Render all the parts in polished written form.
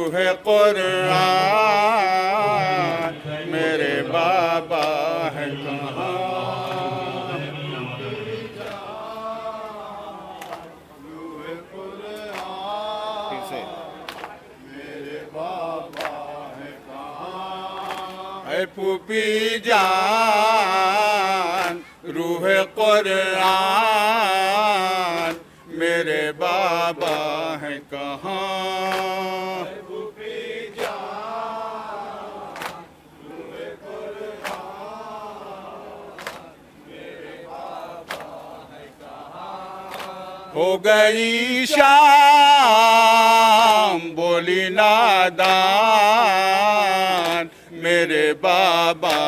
रूह कुरान मेरे बाबा है कहाँ। फूफी जान रूह कुरान मेरे बाबा है कहाँ। फूफी जान रूह कुरान मेरे बाबा है कहाँ। हो गई शाम बोली नादान मेरे बाबा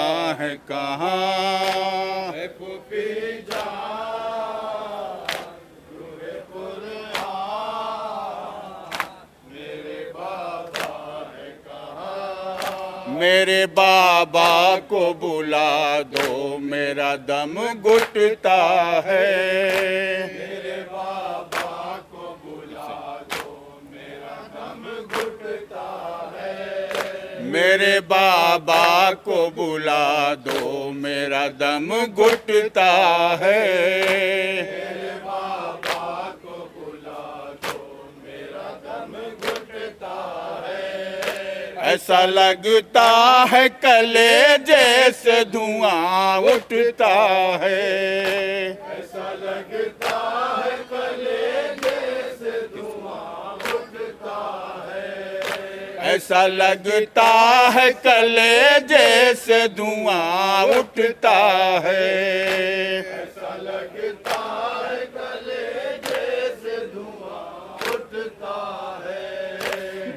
है कहाँ। फूफी जान रूह कुरान मेरे बाबा है कहाँ। मेरे बाबा को बुला दो मेरा दम घुटता है। मेरे बाबा को बुला दो मेरा दम घुटता है। मेरे बाबा को बुला दो मेरा दम घुटता है। मेरे बाबा को बुला दो मेरा दम घुटता है। ऐसा लगता है कलेजे से धुआं उठता है। ऐसा लगता है कलेजे से धुआं उठता है। ऐसा लगता है कलेजे से धुआं उठता है। ऐसा लगता है कलेजे से धुआं उठता है।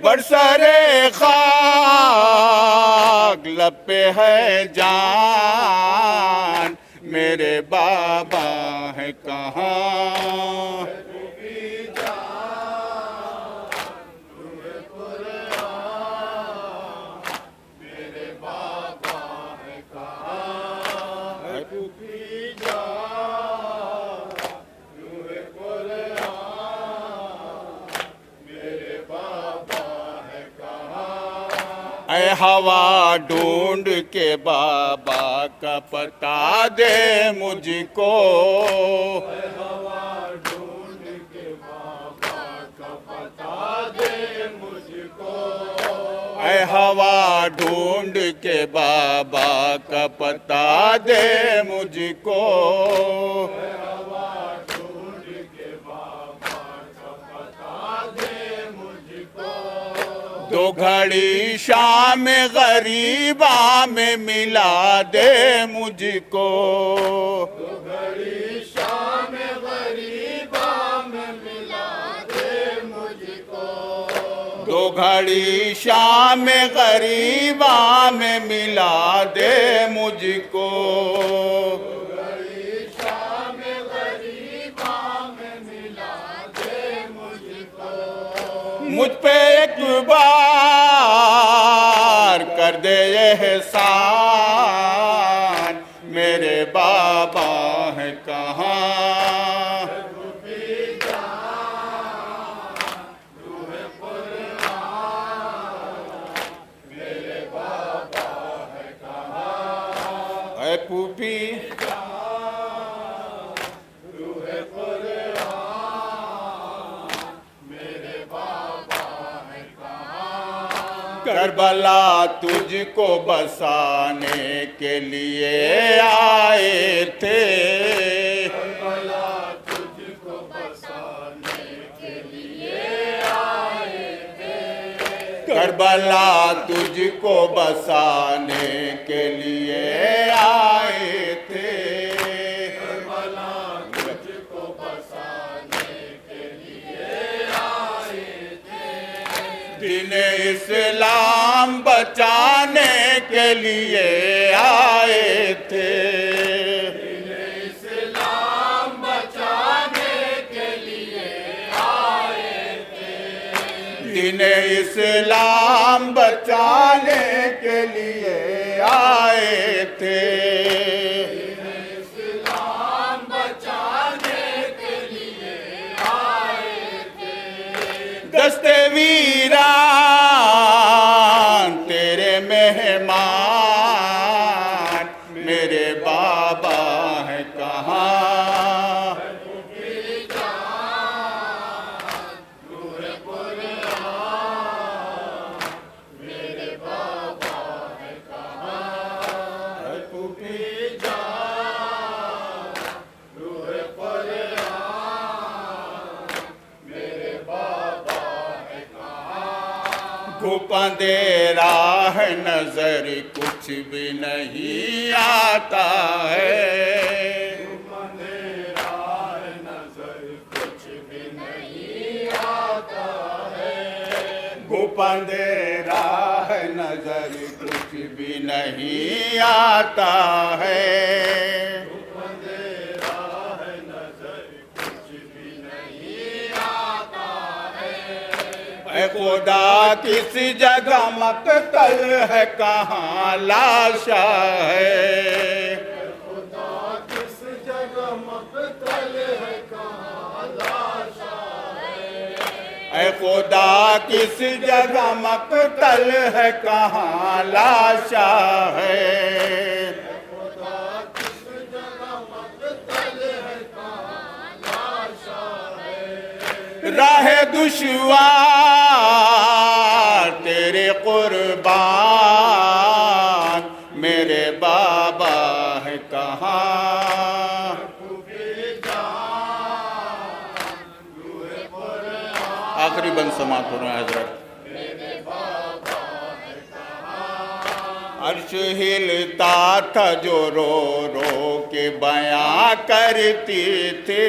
बरसरे खाक लब पे है जान मेरे बाबा है कहाँ। ऐ हवा ढूंढ के बाबा का पता दे मुझको। ऐ हवा ढूंढ के बाबा का पता दे मुझको। ऐ हवा ढूंढ के बाबा का पता दे मुझको। ऐ हवा ढूंढ के बाबा का पता दे मुझको। दो घड़ी शाम गरीबा में मिला दे मुझको। दो घड़ी शाम गरीबा में मिला दे मुझको। दो घड़ी शाम गरीबा में मिला दे मुझको। दो घड़ी शाम गरीबा में मिला दे मुझको। मुझ पे एक बार कर दे एहसान मेरे बाबा है कहाँ। फूफी जान रूह कुरान मेरे बाबा है कहाँ। ऐ फूफी करबला तुझको बसाने के लिए आए थे। करबला तुझको बसाने के लिए आए थे। करबला तुझको बसाने के लिए आए थे। करबला तुझको बसाने के लिए आए थे। दिन इस्लाम बचाने के लिए आए थे। दिन इस्लाम बचाने के लिए आए थे। दिन इस्लाम बचाने के लिए आए थे। दिन इस्लाम बचाने के लिए आए थे। दस्ते वीरा घुपंदे राह नजर कुछ भी नहीं आता है, घुपंदे राह नजर कुछ भी नहीं आता है, घुपंदे राह नजर कुछ भी नहीं आता है, घुपंदे राह नजर कुछ भी नहीं आता है। ऐ खुदा किस जगह मकतल है कहाँ लाशा है, खुदा किस जगह मकतल है कहाँ लाशा है, ऐ खुदा किस जगह मकतल है कहाँ लाशा है, खुदा किस जगह मकतल है कहाँ लाशा है। राह दुश्वार तेरे कुर्बान मेरे बाबा है कहाँ, आखिरी बंद समाप्त हो रहा है हजरत। अर्श हिलता था जो रो रो के बयां करती थे,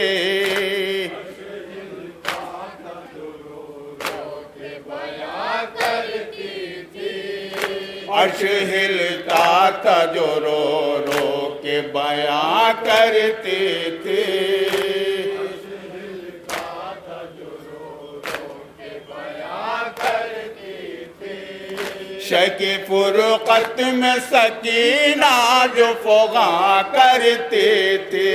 अर्श हिलता था जो रो रो के बयां करते थे, शकी फुरकत में सकीना जो फोगा करते थे,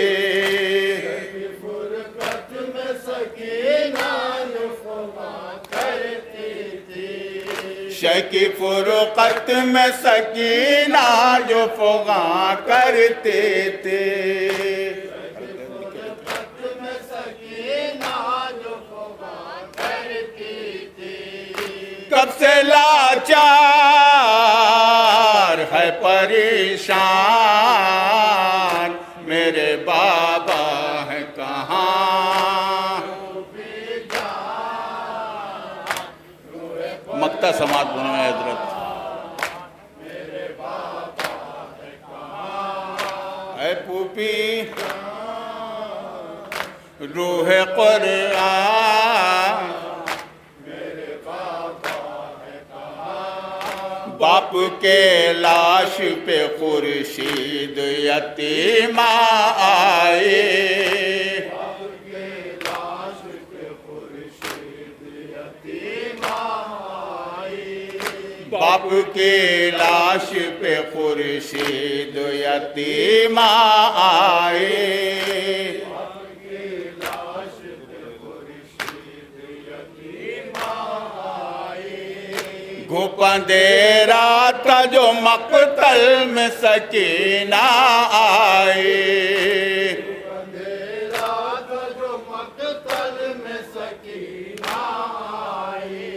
फुरकत में सकीना जो फमा करती थी, शकी फुरकत में सकीना जो फोगा करते थे, फुरकत में सकीना जो फमा करती थी। कब से लाचार है परेशान मेरे बाबा है कहाँ, मक्ता समात बनो है हजरत। है पूपी रूह कुरान बाप के लाश पे खुर्शीद यतीमा आए, बाप के लाश पे खुर्शीद यतीमा आए, घुपंदे रात जो मकतल में सकीना आए, रात जो मकतल में सकीना आई,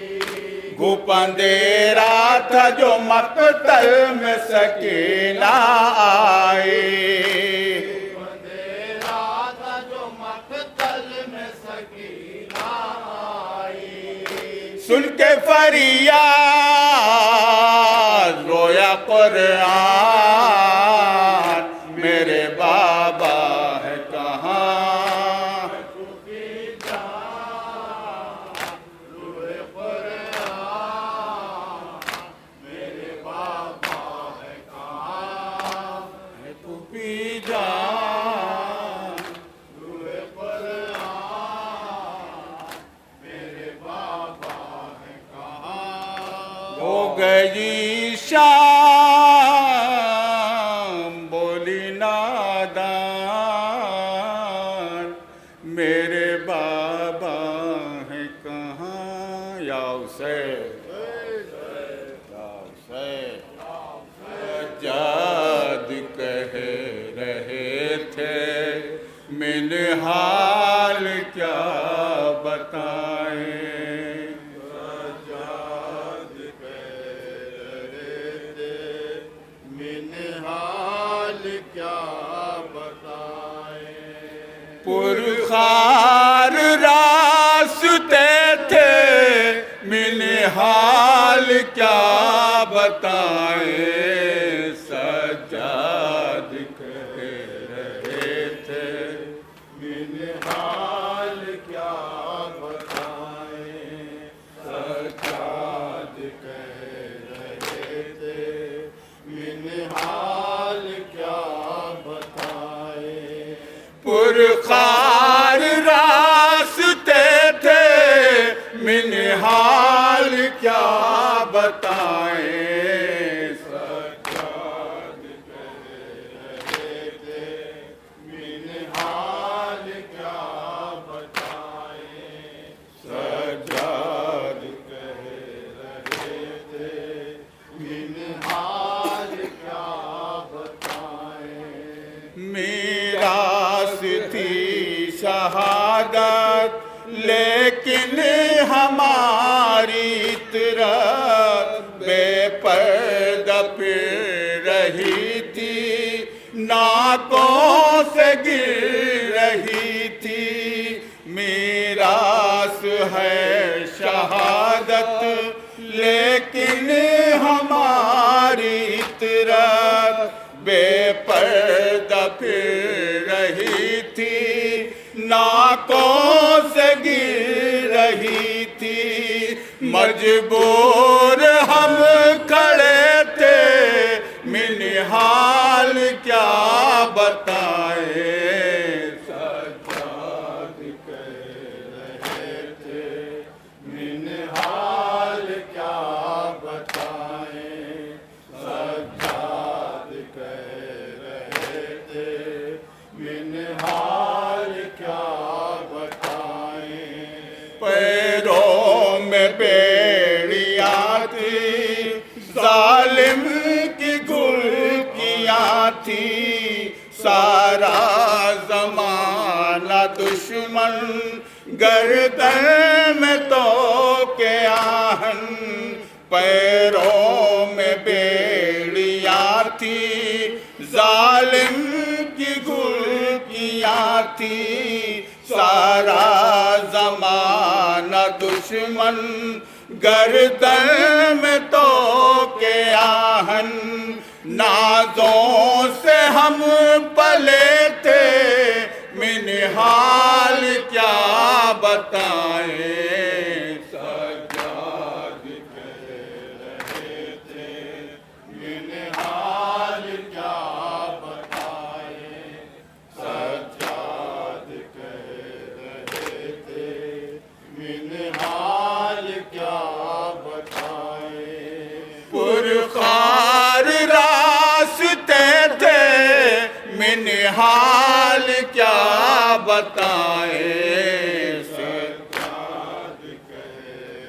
घुपंदे रात जो मकतल में सकीना आए, रात जो मकतल में सकीना आई। सुन के फरियाद रोया कुरान मेरे बाबा है कहाँ, मेरे बाबा है कहाँ, है पुपी जान मेरे बाबा है कहाँ। हो गई शाम बोली नादान मेरे बाबा है कहाँ, या हुसैन जाद कह रहे थे मिनहाल क्या बताएं, सजाद कह रहे थे मिनहाल क्या बताएं। पुरखार रास्ते थे मिनहाल हाल क्या बताएं, सज्जाद कह रहे थे। हाल क्या बताएं, सज्जाद कह रहे थे। हाल क्या बताएं, पुरखार रास्ते थे, मिनहाल क्या बताएं, सज्जाद कह रहे थे। हाल क्या बताएं, सज्जाद कह रहे थे। हाल क्या बताएं, मीरास थी शहादत, लेकिन हमारी तरफ बेपर्दा फिर रही थी, नाकों से गिर रही थी। मीरास है शहादत, लेकिन हमारी तरफ बेपर्दा फिर रही थी, नाकों से गिर रही थी। मजबूर हम खड़े थे, मिनहाल क्या बताएं, सज्जाद कह रहे थे। हाल क्या बताएं, सज्जाद कह रहे थे। हाल क्या बताएं, पैरों में बेड़िया थी, जालिम की गुल्कियाँ थी। सारा जमाना दुश्मन गर्दन में तो के आहन, पैरों में बेड़िया थी, जालिम की गुल्कियाँ थी। सारा जमाना दुश्मन गर्दन में तो के आहन, नाजों से हम पले थे, मिनहाल क्या बताएं, सज्जाद कह रहे थे। हाल क्या बताएं, सज्जाद कह रहे थे। हाल क्या बताएं, पुरखार रास्ते थे, मिनहाल क्या बताएं, सज्जाद कह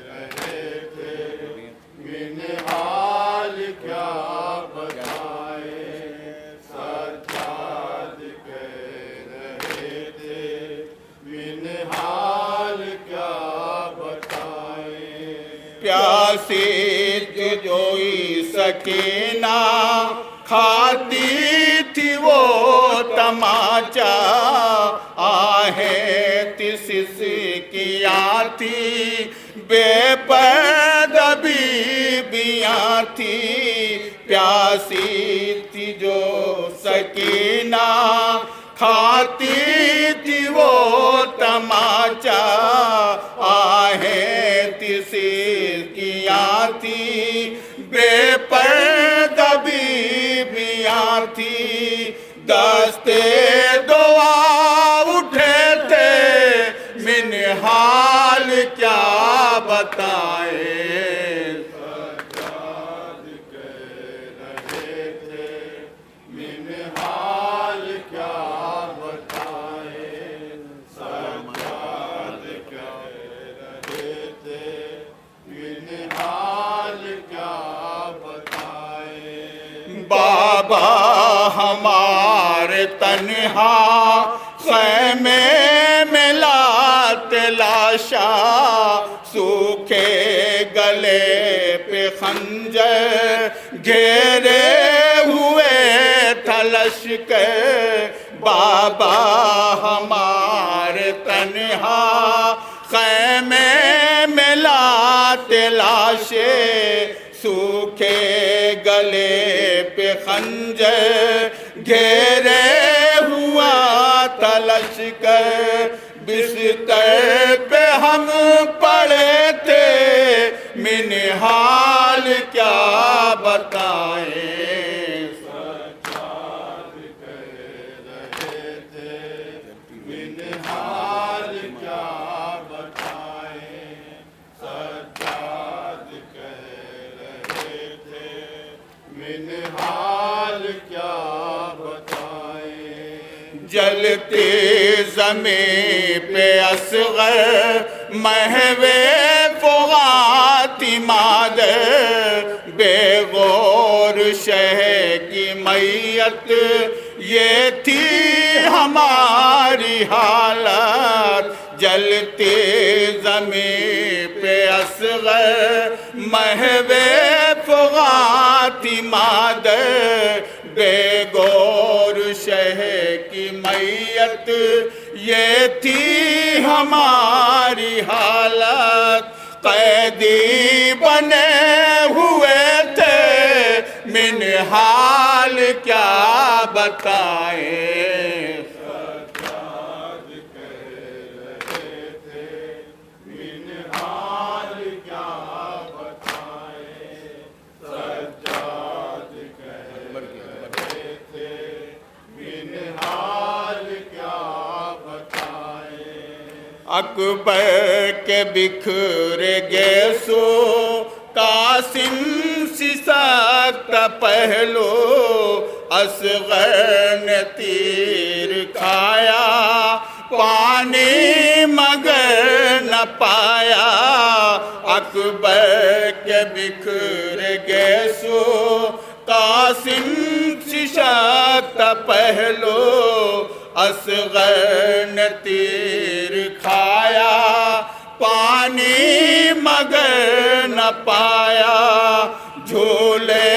रहे थे। हाल क्या बताएं, सज्जाद कह रहे थे। हाल क्या बताएं, प्यासी जोई सकीना खाती थी वो तमाचा, आहें तिसिस किया थी, बेपर्दा बीबियाँ थी। प्यासी थी जो सकीना खाती थी वो तमाचा, आहें तिसिस किया थी, बेपर्दा बीबियाँ थी। दस्ते दुआ उठे थे, मिनहाल क्या बताएं, सज्जाद कह रहे थे। हाल क्या बताएं, सज्जाद कह रहे थे। हाल क्या बताएं, बाबा हमारे तन्हा खैमे में लाते लाशा, सूखे गले पे खंजर घेरे हुए थलश के। बाबा हमारे तन्हा खैमे में लाते लाशे, सूखे गले पे खंजर, घेरे हुआ तलश कर, बिस्तर पे हम पड़े थे, मिनहाल क्या बताएं। सज्जाद कह रहे थे, मिनहाल क्या बताएं। सज्जाद कह रहे थे, मिनहाल क्या बताएं। जलते ज़मीं पे असग़र, महवे फ़ुग़ाती मादर, बेगौर शह की मैयत, ये थी हमारी हालत। जलते ज़मीं पे असग़र, महवे फ़ुग़ाती मादर, बेगौर शह की मैयत, ये थी हमारी हालत। कैदी बने हुए थे, मिनहाल क्या बताएं। सज्जाद कह रहे थे, मिनहाल क्या बताएं। सज्जाद कह रहे थे, मिनहाल क्या बताएं। अकबर के बिखर गैसो, कासिम सिसक्त पहलो, असग़र ने तीर खाया, पानी मगर न पाया। अकबर के बिखर गैसो, कासिम सिसक्त पहलो, असग़र ने तीर खाया, पानी मगर न पाया। झूले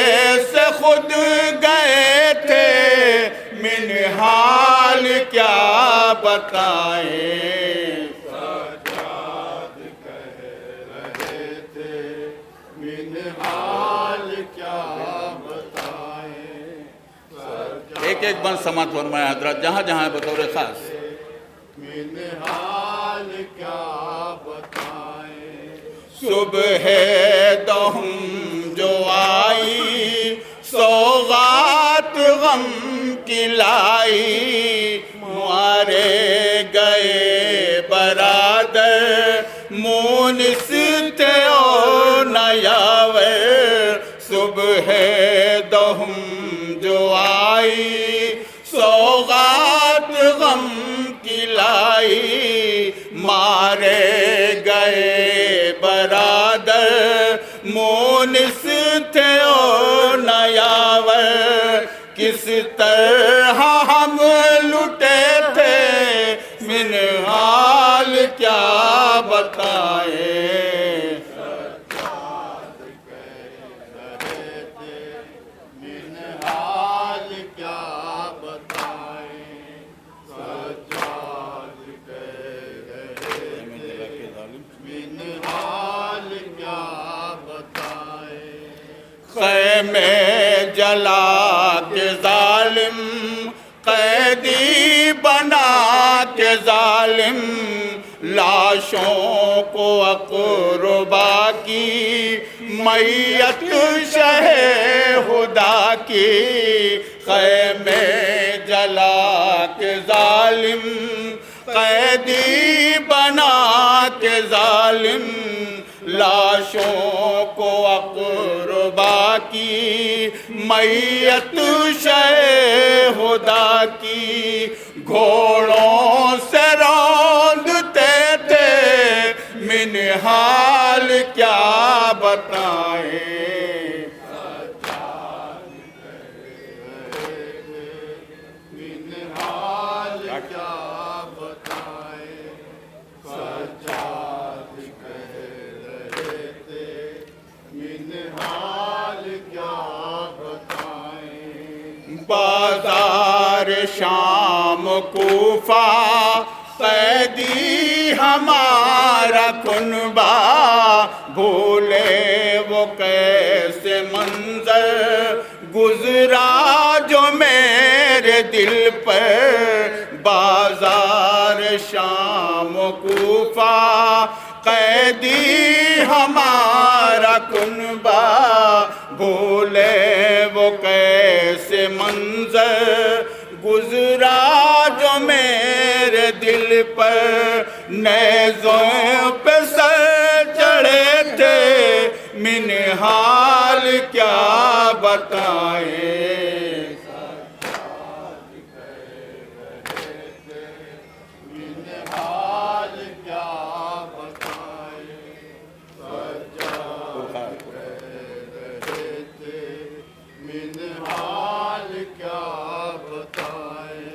से खुद गए थे, मिनहाल क्या बताएं। सज्जाद कह रहे थे, मिनहाल क्या बताएं। एक एक बंद समात फरमाया हजरत, जहाँ जहाँ है बतौर खास। मिनहाल क्या बताएं। सुबह दहम जो आई, सौगात गम की लाई, मारे गए बरादर, मुनिस थे ओ नयावर। सुबह दहम जो आई, सौगात गम की लाई, मारे गए बरादर, मुनिस थे ओ नयावर। किस तरह हम लुटे थे, मिनहाल क्या बताएं। सज्जाद कह रहे थे, मिनहाल क्या बताएं। सज्जाद कह रहे थे, मिनहाल क्या बताएं। ख़ैमे जला के जालिम, कैदी बना के जालिम, लाशों को अक़रबा की, मैयत शहे खुदा की। ख़ैमे जला के जालिम, कैदी बना के जालिम, लाशों को अक़रबा की, मैयत शे खुदा की। घोड़ों से रौंदते थे, मिनहाल क्या बताएं। मिनहाल क्या बताएं। सज्जाद कह रहे थे, मिनहाल क्या बताएं। बाजार शाम कूफा, कैदी हमारा कुनबा, भूले वो कैसे मंजर गुजरा जो मेरे दिल पर। बाजार शाम कूफा कैदी हमारा कुनबा। भूले वो कैसे मंजर गुजरा जो मेरे दिल पर। नेज़ों पे सर चढ़े थे मिनहाल क्या बताएं। मिनहाल क्या बताएं। सजाद रहे थे मिनहाल क्या बताएं।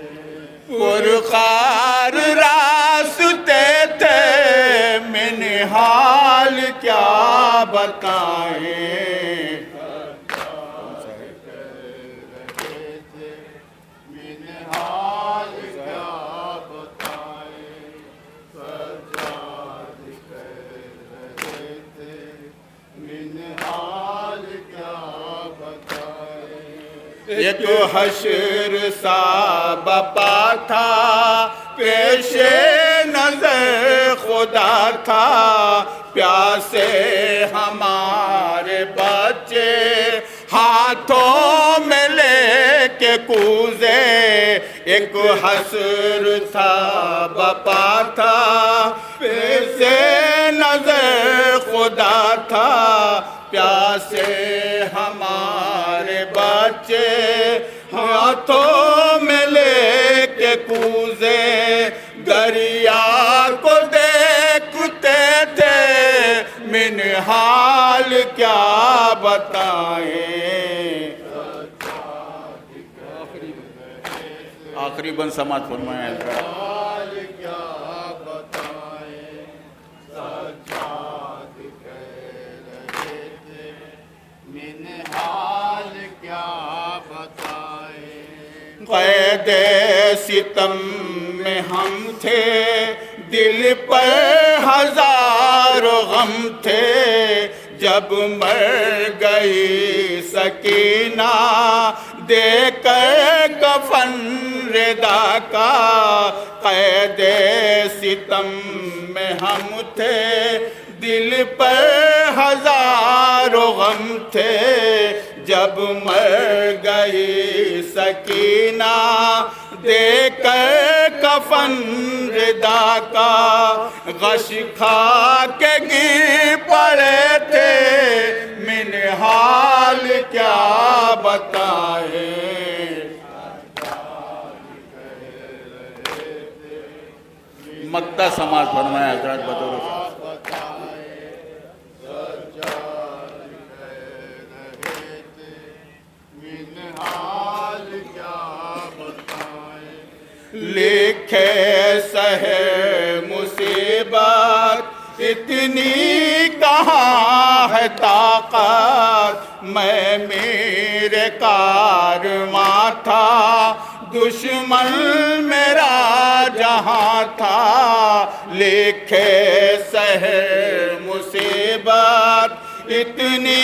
पुरखार रास्ते थे मिनहाल क्या बताएं। मिनहाल क्या बताएं। सजाद रहे थे मिनहाल क्या बताएं। एक हश्र सा बपा था पेशे नजर खुदा था। प्यासे हमारे बच्चे हाथों में लेके कूजे। एक हश्र था बपा था पेशे नजर खुदा था। प्यासे हमारे बच्चे हाथों में लेके कूजे। दरिया को देखते थे मिनहाल क्या बताएं। आखिरी बन समाज फरमाया। मिनहाल क्या बताएं। सजाद रहे थे मिनहाल क्या बताएं। क़ैदे सितम में हम थे दिल पर हजारों गम थे। जब मर गई सकीना देकर कफन रिदा का। क़ैदे सितम में हम थे दिल पर हजारों गम थे। जब मर गई सकीना देकर कफन रिदा का। गश खा के गिर पड़े थे मिनहाल क्या बताएं। मक्ता समाज फरमाया हजरत बतौर मिनहाल क्या बताएं। लिखे सहे मुसीबत इतनी कहाँ है ताकत। मैं मेरे कारवां था दुश्मन मेरा जहाँ था। लिखे सहे मुसीबत इतनी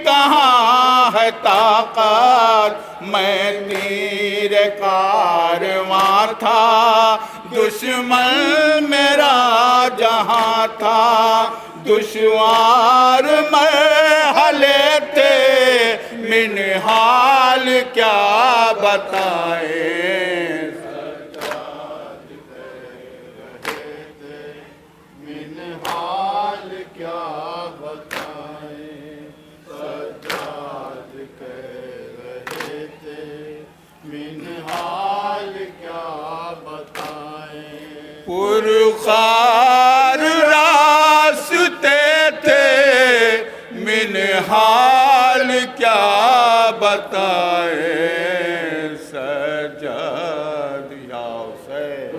कहाँ है ताकत। मैं तेरे कारवां था दुश्मन मेरा जहाँ था। दुश्वार मरहले थे मिनहाल क्या बताएं। मिनहाल क्या बताएं। सजाद कह रहे थे मिनहाल क्या बताएं। पुरखार रास्ते थे मिनहाल क्या बताएं। सजाद या हुसैन।